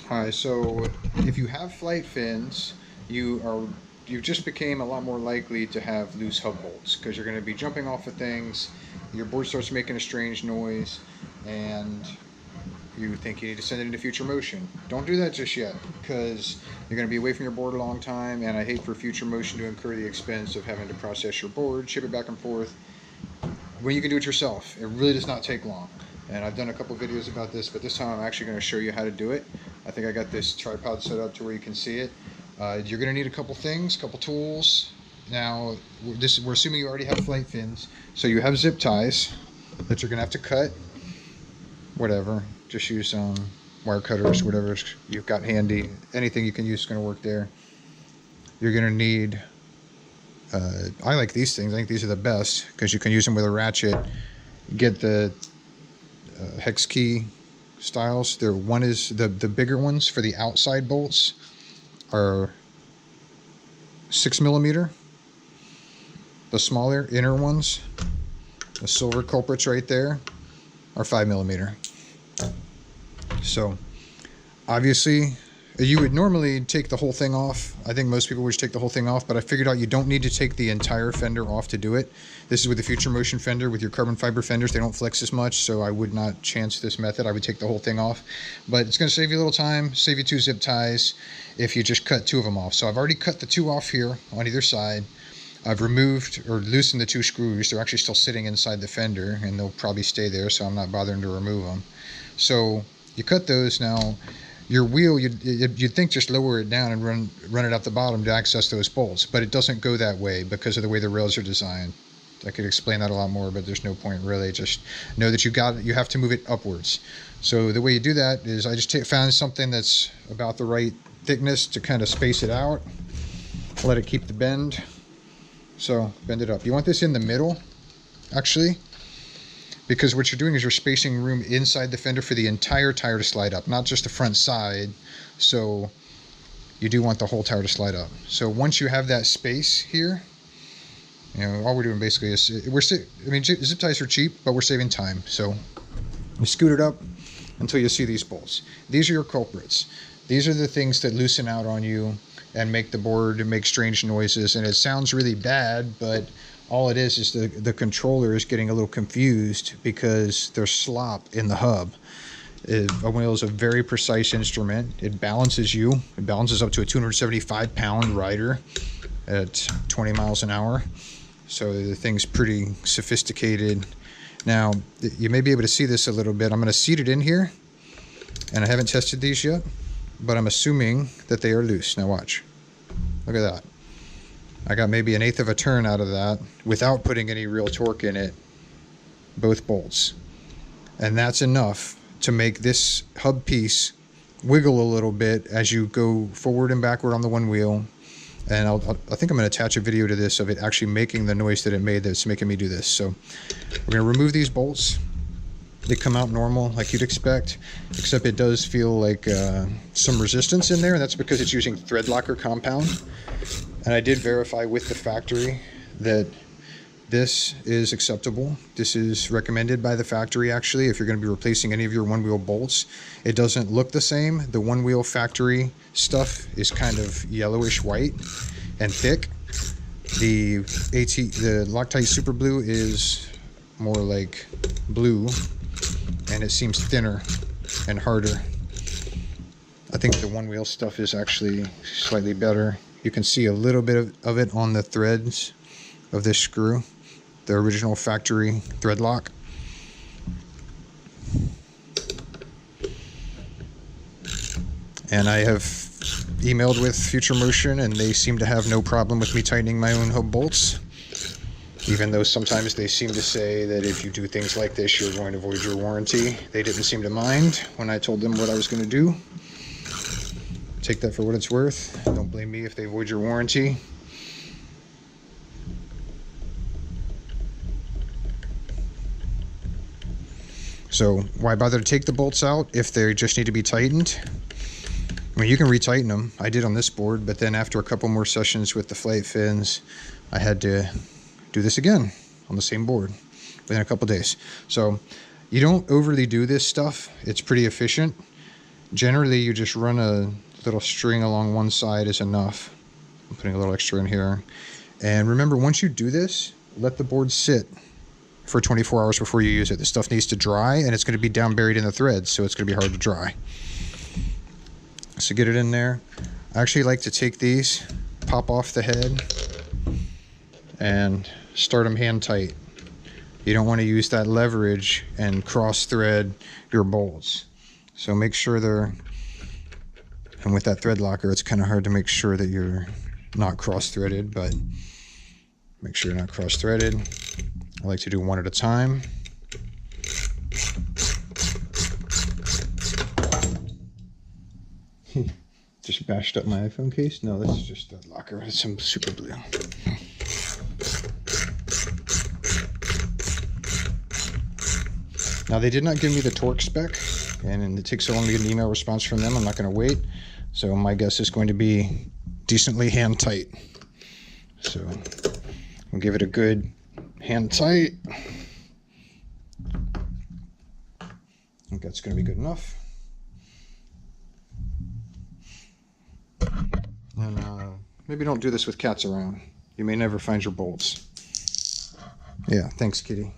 Hi, so if you have FlightFins, you just became a lot more likely to have loose hub bolts because you're going to be jumping off of things, your board starts making a strange noise, and you think you need to send it into future motion. Don't do that just yet because you're going to be away from your board a long time, and I hate for future motion to incur the expense of having to process your board, ship it back and forth, when you can do it yourself. It really does not take long. And I've done a couple videos about this, but this time I'm actually going to show you how to do it. I think I got this tripod set up to where you can see it. You're going to need a couple things, a couple tools. Now, we're assuming you already have FlightFins, so you have zip ties that you're going to have to cut. Whatever, just use wire cutters, whatever you've got handy. Anything you can use is going to work there. You're going to need, I like these things. I think these are the best because you can use them with a ratchet. Get the hex key styles. One is the bigger ones for the outside bolts are 6mm. The smaller inner ones, the silver culprits right there, are 5mm. So obviously you would normally take the whole thing off. I think most people would just take the whole thing off, but I figured out you don't need to take the entire fender off to do it. This is with the future motion fender. With your carbon fiber fenders, they don't flex as much, so I would not chance this method. I would take the whole thing off, but it's going to save you a little time, save you 2 zip ties if you just cut 2 of them off. So I've already cut the 2 off here on either side. I've removed or loosened the 2 screws. They're actually still sitting inside the fender, and they'll probably stay there, so I'm not bothering to remove them. So you cut those. Now your wheel, you'd think just lower it down and run it out the bottom to access those bolts, but it doesn't go that way because of the way the rails are designed. I could explain that a lot more, but there's no point really. Just know that you have to move it upwards. So the way you do that is I just found something that's about the right thickness to kind of space it out, let it keep the bend. So bend it up. You want this in the middle, actually, because what you're doing is you're spacing room inside the fender for the entire tire to slide up, not just the front side. So you do want the whole tire to slide up. So once you have that space here, you know, all we're doing basically is zip ties are cheap, but we're saving time. So you scoot it up until you see these bolts. These are your culprits. These are the things that loosen out on you and make the board make strange noises. And it sounds really bad, but all it is the controller is getting a little confused because there's slop in the hub. Onewheel is a very precise instrument. It balances you. It balances up to a 275-pound rider at 20 miles an hour. So the thing's pretty sophisticated. Now, you may be able to see this a little bit. I'm going to seat it in here, and I haven't tested these yet, but I'm assuming that they are loose. Now watch. Look at that. I got maybe 1/8 of a turn out of that without putting any real torque in it, both bolts. And that's enough to make this hub piece wiggle a little bit as you go forward and backward on the Onewheel. And I think I'm going to attach a video to this of it actually making the noise that it made that's making me do this. So we're going to remove these bolts. They come out normal like you'd expect, except it does feel like some resistance in there, and that's because it's using threadlocker compound. And I did verify with the factory that this is acceptable. This is recommended by the factory, actually, if you're going to be replacing any of your Onewheel bolts. It doesn't look the same. The Onewheel factory stuff is kind of yellowish white and thick. The Loctite Super Blue is more like blue, and it seems thinner and harder. I think the Onewheel stuff is actually slightly better. You can see a little bit of it on the threads of this screw, the original factory thread lock. And I have emailed with Future Motion, and they seem to have no problem with me tightening my own hub bolts, even though sometimes they seem to say that if you do things like this, you're going to void your warranty. They didn't seem to mind when I told them what I was going to do. Take that for what it's worth. Don't blame me if they void your warranty. So why bother to take the bolts out if they just need to be tightened? I mean, you can retighten them. I did on this board, but then after a couple more sessions with the FlightFins, I had to do this again on the same board within a couple days. So you don't overly do this stuff. It's pretty efficient. Generally, you just run a little string along one side is enough. I'm putting a little extra in here. And remember, once you do this, let the board sit for 24 hours before you use it. This stuff needs to dry, and it's going to be down buried in the threads, so it's going to be hard to dry. So get it in there. I actually like to take these, pop off the head, and start them hand tight. You don't want to use that leverage and cross thread your bolts. So make sure they're, and with that thread locker, it's kind of hard to make sure that you're not cross threaded, but make sure you're not cross threaded. I like to do one at a time. Just bashed up my iPhone case? No, this is just a locker with some super glue. Now, they did not give me the torque spec, and it takes so long to get an email response from them, I'm not going to wait. So my guess is going to be decently hand tight. So we'll give it a good hand tight. I think that's going to be good enough. And maybe don't do this with cats around. You may never find your bolts. Yeah, thanks, kitty.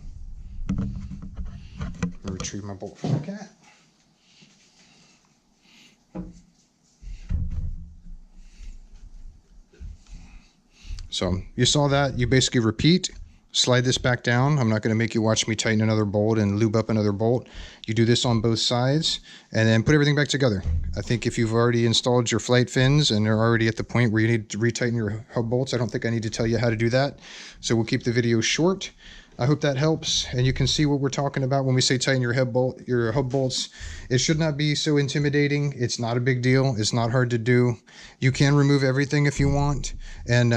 I'll retrieve my bolt from the cat. So you saw that. You basically repeat. Slide this back down. I'm not going to make you watch me tighten another bolt and lube up another bolt. You do this on both sides and then put everything back together. I think if you've already installed your FlightFins and they're already at the point where you need to retighten your hub bolts, I don't think I need to tell you how to do that. So we'll keep the video short. I hope that helps, and you can see what we're talking about when we say tighten your hub bolts. It should not be so intimidating. It's not a big deal. It's not hard to do. You can remove everything if you want, and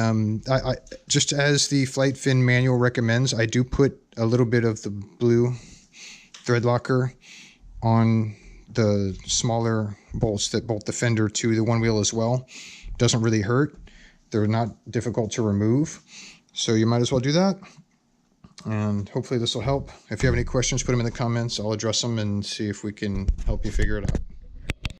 I just as the FlightFin manual recommends, I do put a little bit of the blue thread locker on the smaller bolts that bolt the fender to the Onewheel as well. Doesn't really hurt. They're not difficult to remove, so you might as well do that. And hopefully this will help. If you have any questions, put them in the comments. I'll address them and see if we can help you figure it out.